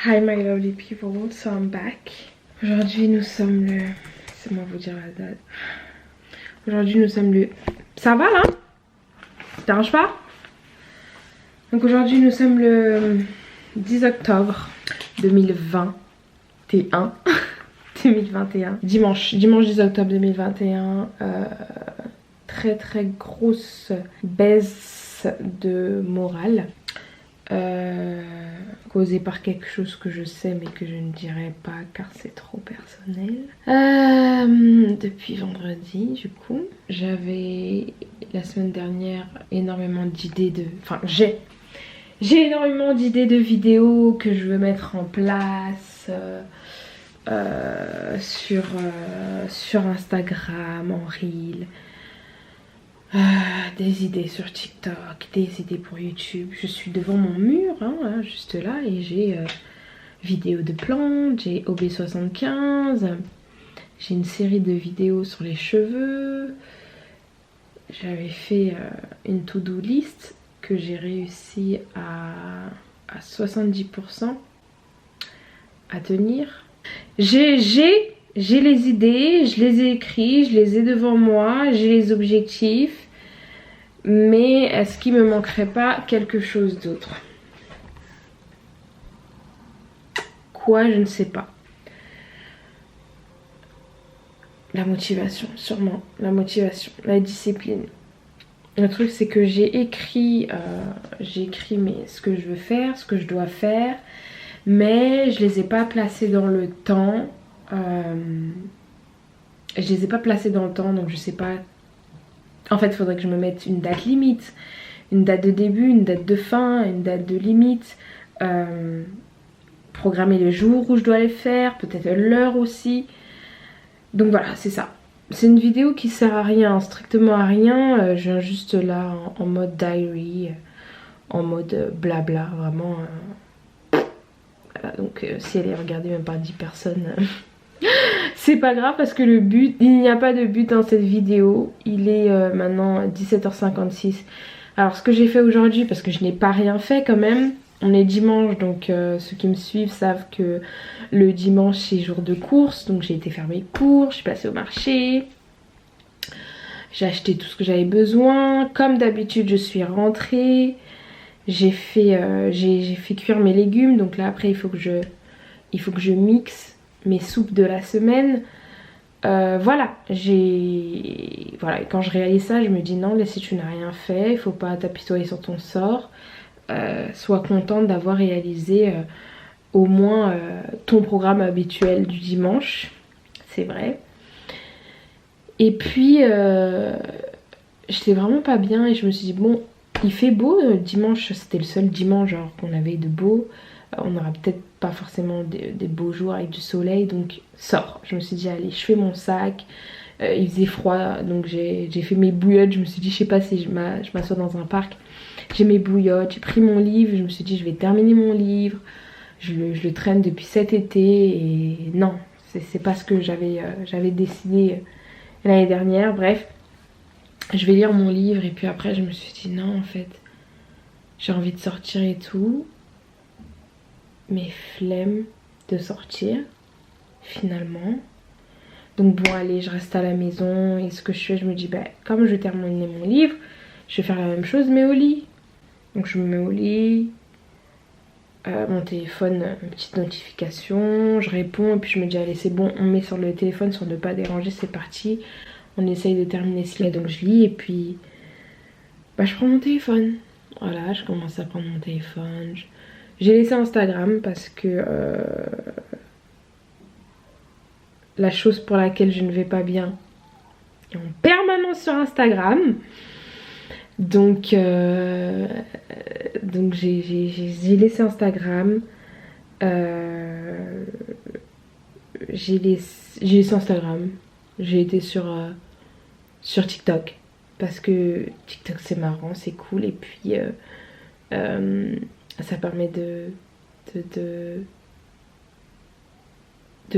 Hi my lovely people, so I'm back. Aujourd'hui nous sommes le... C'est moi vous dire la date. Aujourd'hui nous sommes le... Ça va là? Ça te dérange pas? Donc aujourd'hui nous sommes le 10 octobre 2021. 2021. Dimanche 10 octobre 2021. Très grosse baisse de morale. Causée par quelque chose que je sais mais que je ne dirai pas car c'est trop personnel. Depuis vendredi du coup, j'avais la semaine dernière énormément d'idées de... Enfin j'ai énormément d'idées de vidéos que je veux mettre en place sur Instagram, en reel. Des idées sur TikTok, des idées pour YouTube. Je suis devant mon mur, hein, là, juste là, et j'ai vidéos de plantes, j'ai OB75, j'ai une série de vidéos sur les cheveux. J'avais fait une to-do list que j'ai réussi à 70% à tenir. J'ai les idées, je les ai écrits, je les ai devant moi, j'ai les objectifs. Mais est-ce qu'il me manquerait pas quelque chose d'autre? Quoi, je ne sais pas. La motivation, sûrement. La motivation, la discipline. Le truc c'est que j'ai écrit ce que je veux faire, ce que je dois faire. Mais je les ai pas placés dans le temps. Donc je sais pas. En fait, il faudrait que je me mette une date limite, une date de début, une date de fin, une date de limite. Programmer le jour où je dois les faire, peut-être l'heure aussi. Donc voilà, c'est ça. C'est une vidéo qui sert à rien, strictement à rien. Je viens juste là en mode diary, en mode blabla, vraiment. Voilà, donc si elle est regardée même par 10 personnes... C'est pas grave parce que il n'y a pas de but dans cette vidéo. Il est maintenant 17h56. Alors ce que j'ai fait aujourd'hui, parce que je n'ai pas rien fait quand même. On est dimanche, donc ceux qui me suivent savent que le dimanche c'est jour de course. Donc j'ai été faire mes courses, je suis passée au marché. J'ai acheté tout ce que j'avais besoin. Comme d'habitude je suis rentrée. J'ai fait cuire mes légumes. Donc là après il faut que je mixe mes soupes de la semaine. Voilà, et quand je réalise ça, je me dis non, si tu n'as rien fait, il faut pas t'apitoyer sur ton sort. Sois contente d'avoir réalisé au moins ton programme habituel du dimanche. C'est vrai. Et puis, j'étais vraiment pas bien et je me suis dit, bon, il fait beau. Dimanche, c'était le seul dimanche genre, qu'on avait de beau. On n'aura peut-être pas forcément des beaux jours avec du soleil, donc sors. Je me suis dit allez, je fais mon sac. Il faisait froid, donc j'ai fait mes bouillottes. Je me suis dit je sais pas si je m'assois dans un parc. J'ai mes bouillottes, j'ai pris mon livre. Je me suis dit je vais terminer mon livre. Je le traîne depuis cet été et non, c'est pas ce que j'avais décidé l'année dernière. Bref, je vais lire mon livre et puis après je me suis dit non en fait, j'ai envie de sortir et tout. Mais flemme de sortir finalement. Donc bon allez, je reste à la maison et ce que je fais, je me dis bah comme je vais terminer mon livre, je vais faire la même chose mais au lit. Donc je me mets au lit, mon téléphone, une petite notification, je réponds et puis je me dis allez c'est bon, on met sur le téléphone sur ne pas déranger, c'est parti. On essaye de terminer cela, donc je lis et puis bah je prends mon téléphone. Voilà, je commence à prendre mon téléphone. J'ai laissé Instagram parce que la chose pour laquelle je ne vais pas bien est en permanence sur Instagram. Donc j'ai laissé Instagram. J'ai laissé Instagram. J'ai été sur TikTok. Parce que TikTok c'est marrant, c'est cool. Et puis... ça permet de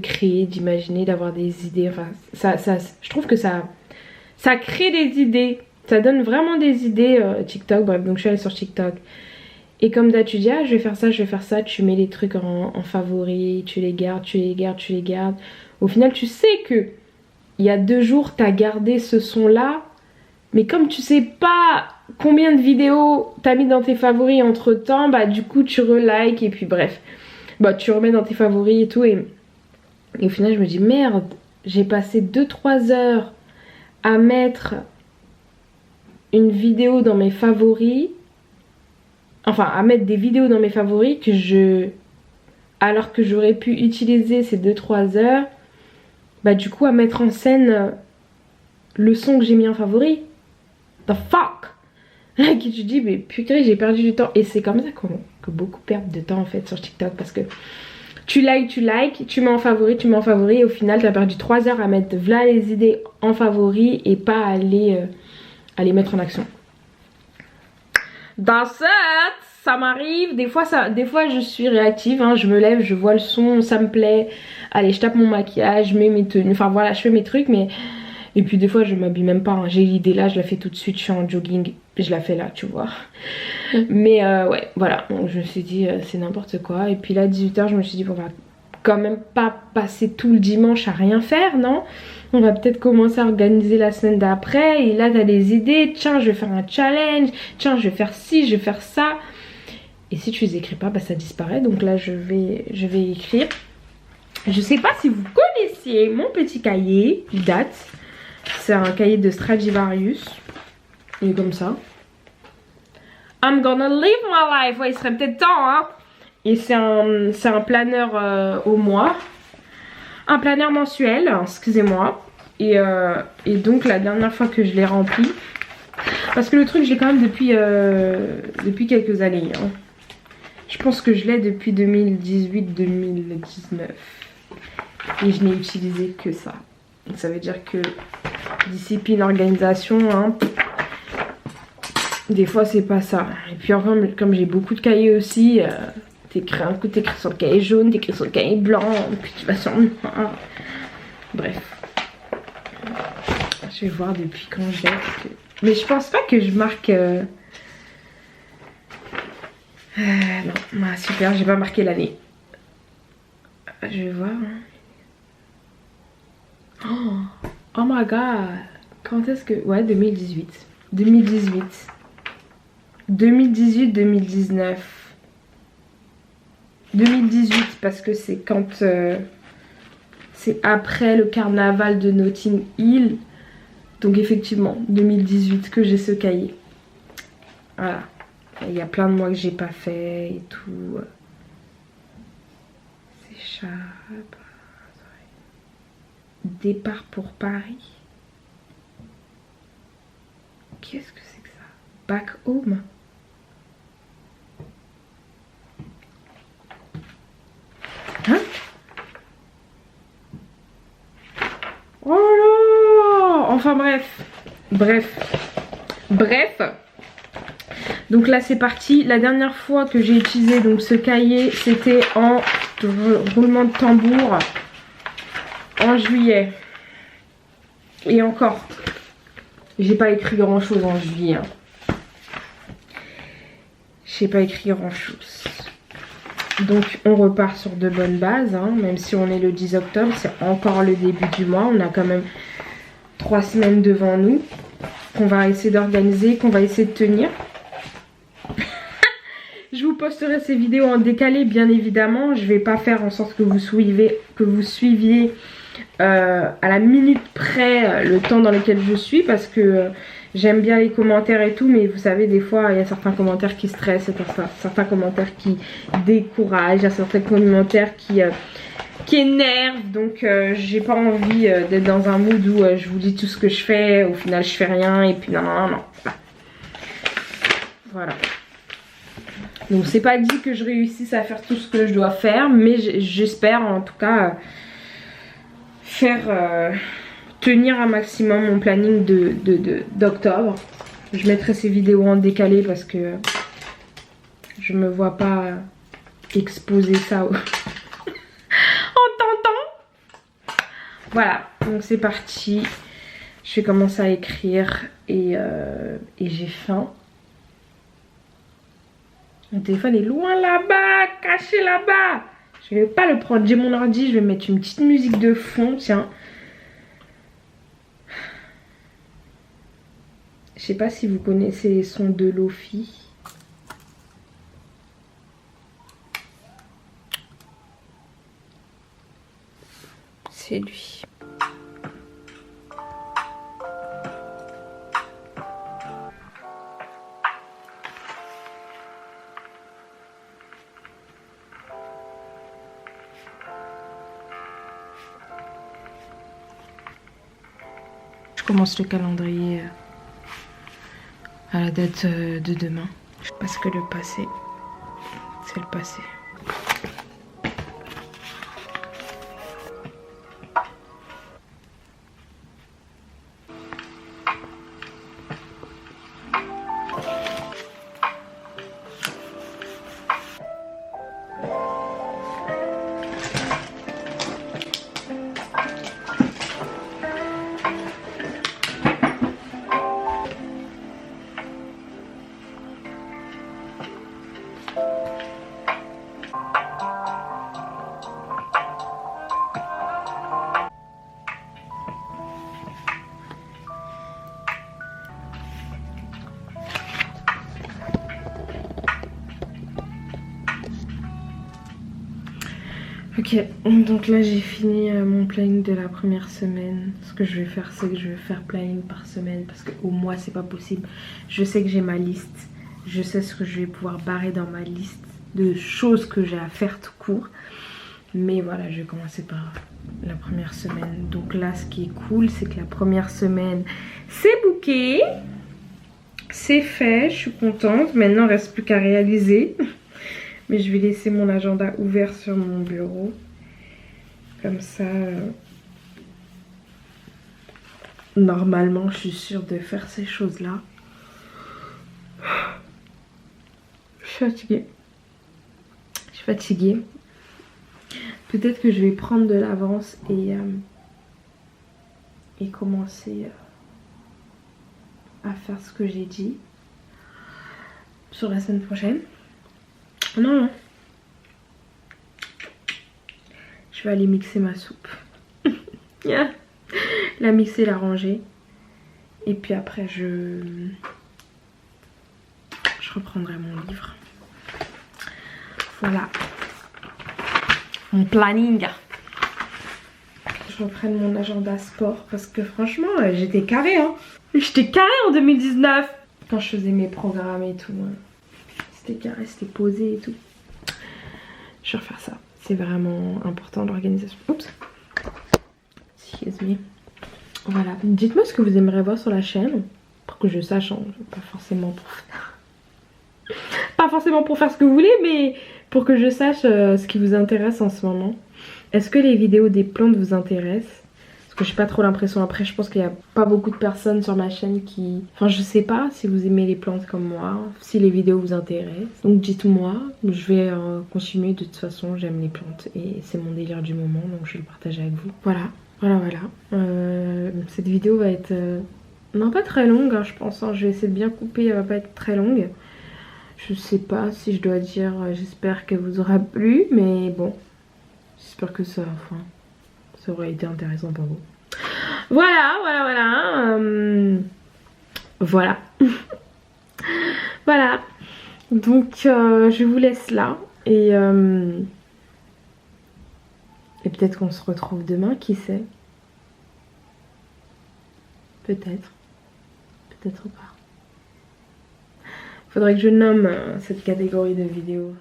créer, d'imaginer, d'avoir des idées. Enfin, je trouve que ça crée des idées. Ça donne vraiment des idées TikTok. Bref, donc je suis allée sur TikTok. Et comme d'hab tu dis ah je vais faire ça, je vais faire ça, tu mets les trucs en favoris, tu les gardes, tu les gardes, tu les gardes. Au final tu sais que il y a 2 jours t'as gardé ce son là, mais comme tu sais pas combien de vidéos t'as mis dans tes favoris entre temps, bah du coup tu relikes et puis bref. Bah tu remets dans tes favoris et tout et au final je me dis merde, j'ai passé 2-3 heures à mettre une vidéo dans mes favoris. Enfin à mettre des vidéos dans mes favoris alors que j'aurais pu utiliser ces 2-3 heures, bah du coup à mettre en scène le son que j'ai mis en favori. The fuck. Et tu te dis mais purée j'ai perdu du temps. Et c'est comme ça que beaucoup perdent de temps en fait sur TikTok, parce que tu likes, tu mets en favori, et au final t'as perdu 3 heures à mettre voilà les idées en favori et pas à les mettre en action. That's it. Ça m'arrive, des fois je suis réactive, hein, je me lève, je vois le son, ça me plaît, allez je tape mon maquillage, je mets mes tenues, enfin voilà je fais mes trucs, mais et puis des fois je m'habille même pas, hein. J'ai l'idée là, je la fais tout de suite, je suis en jogging, je la fais là tu vois. Mais ouais voilà, donc je me suis dit c'est n'importe quoi, et puis là 18 h je me suis dit bon, on va quand même pas passer tout le dimanche à rien faire, non? On va peut-être commencer à organiser la semaine d'après, et là t'as des idées, tiens je vais faire un challenge, tiens je vais faire ci, je vais faire ça. Et si tu les écris pas, bah ça disparaît. Donc là je vais écrire. Je sais pas si vous connaissiez mon petit cahier, il date. C'est un cahier de Stradivarius. Il est comme ça. I'm gonna live my life. Ouais, il serait peut-être temps, hein. Et c'est un planeur au mois. Un planeur mensuel, excusez-moi. Et donc la dernière fois que je l'ai rempli. Parce que le truc, je l'ai quand même depuis quelques années, hein. Je pense que je l'ai depuis 2018-2019. Et je n'ai utilisé que ça. Donc ça veut dire que discipline, organisation, hein, des fois c'est pas ça. Et puis enfin, comme j'ai beaucoup de cahiers aussi, t'écris un coup, t'écris sur le cahier jaune, t'écris sur le cahier blanc, puis tu vas sur le noir. Bref. Je vais voir depuis quand je l'ai. Mais je pense pas que je marque... non, ah, super, j'ai pas marqué l'année. Je vais voir. Oh my god. Quand est-ce que... Ouais, 2018. 2018. 2018, 2019. 2018 parce que c'est quand... c'est après le carnaval de Notting Hill. Donc effectivement, 2018 que j'ai ce cahier. Voilà. Il y a plein de mois que j'ai pas fait et tout. S'échappe. Départ pour Paris. Qu'est-ce que c'est que ça? Back home. Hein? Oh là! Enfin bref. Bref. Donc là c'est parti. La dernière fois que j'ai utilisé donc ce cahier, c'était en roulement de tambour en juillet. Et encore, j'ai pas écrit grand chose en juillet, hein. J'ai pas écrit grand chose. Donc on repart sur de bonnes bases, hein. Même si on est le 10 octobre, c'est encore le début du mois. On a quand même 3 semaines devant nous qu'on va essayer d'organiser, qu'on va essayer de tenir. Je vous posterai ces vidéos en décalé, bien évidemment. Je vais pas faire en sorte que vous suiviez à la minute près le temps dans lequel je suis, parce que j'aime bien les commentaires et tout, mais vous savez, des fois il y a certains commentaires qui stressent, certains commentaires qui découragent, il y a certains commentaires qui énervent. Donc j'ai pas envie d'être dans un mood où je vous dis tout ce que je fais, au final je fais rien et puis non. Voilà. Donc c'est pas dit que je réussisse à faire tout ce que je dois faire, mais j'espère en tout cas faire tenir un maximum mon planning d'octobre. Je mettrai ces vidéos en décalé parce que je me vois pas exposer ça en tentant. Voilà, donc c'est parti. Je vais commencer à écrire et j'ai faim. Mon téléphone est loin là-bas, caché là-bas. Je vais pas le prendre. J'ai mon ordi, je vais mettre une petite musique de fond, tiens. Je sais pas si vous connaissez les sons de Lofi. C'est lui. Je commence le calendrier à la date de demain. Parce que le passé, c'est le passé. Ok, donc là j'ai fini mon planning de la première semaine. Ce que je vais faire, c'est que je vais faire planning par semaine parce qu'au mois c'est pas possible. Je sais que j'ai ma liste, je sais ce que je vais pouvoir barrer dans ma liste de choses que j'ai à faire tout court. Mais voilà, je vais commencer par la première semaine. Donc là ce qui est cool, c'est que la première semaine c'est booké, c'est fait, je suis contente. Maintenant il ne reste plus qu'à réaliser. Mais je vais laisser mon agenda ouvert sur mon bureau. Comme ça, normalement, je suis sûre de faire ces choses-là. Je suis fatiguée. Je suis fatiguée. Peut-être que je vais prendre de l'avance et commencer à faire ce que j'ai dit sur la semaine prochaine. Non, non. Je vais aller mixer ma soupe. La mixer, la ranger. Et puis après, je reprendrai mon livre. Voilà. Mon planning. Je reprenne mon agenda sport parce que franchement, j'étais carrée. Hein. J'étais carrée en 2019. Quand je faisais mes programmes et tout. C'était carré, c'était posé et tout. Je vais refaire ça. C'est vraiment important l'organisation. Oups. Excuse me. Voilà. Dites-moi ce que vous aimeriez voir sur la chaîne. Pour que je sache. Hein. Pas forcément pour faire... Pas forcément pour faire ce que vous voulez. Mais pour que je sache ce qui vous intéresse en ce moment. Est-ce que les vidéos des plantes vous intéressent? Parce que j'ai pas trop l'impression. Après je pense qu'il y a pas beaucoup de personnes sur ma chaîne qui... Enfin je sais pas si vous aimez les plantes comme moi. Si les vidéos vous intéressent. Donc dites-moi. Je vais continuer. De toute façon j'aime les plantes. Et c'est mon délire du moment. Donc je vais le partager avec vous. Voilà. Cette vidéo va être... non pas très longue hein, je pense. Hein. Je vais essayer de bien couper. Elle va pas être très longue. Je sais pas si je dois dire... j'espère qu'elle vous aura plu. Mais bon. J'espère que ça... Enfin... ça aurait été intéressant pour vous. Voilà. Voilà. Voilà. Donc je vous laisse là. Et peut-être qu'on se retrouve demain, qui sait. Peut-être. Peut-être pas. Faudrait que je nomme cette catégorie de vidéos.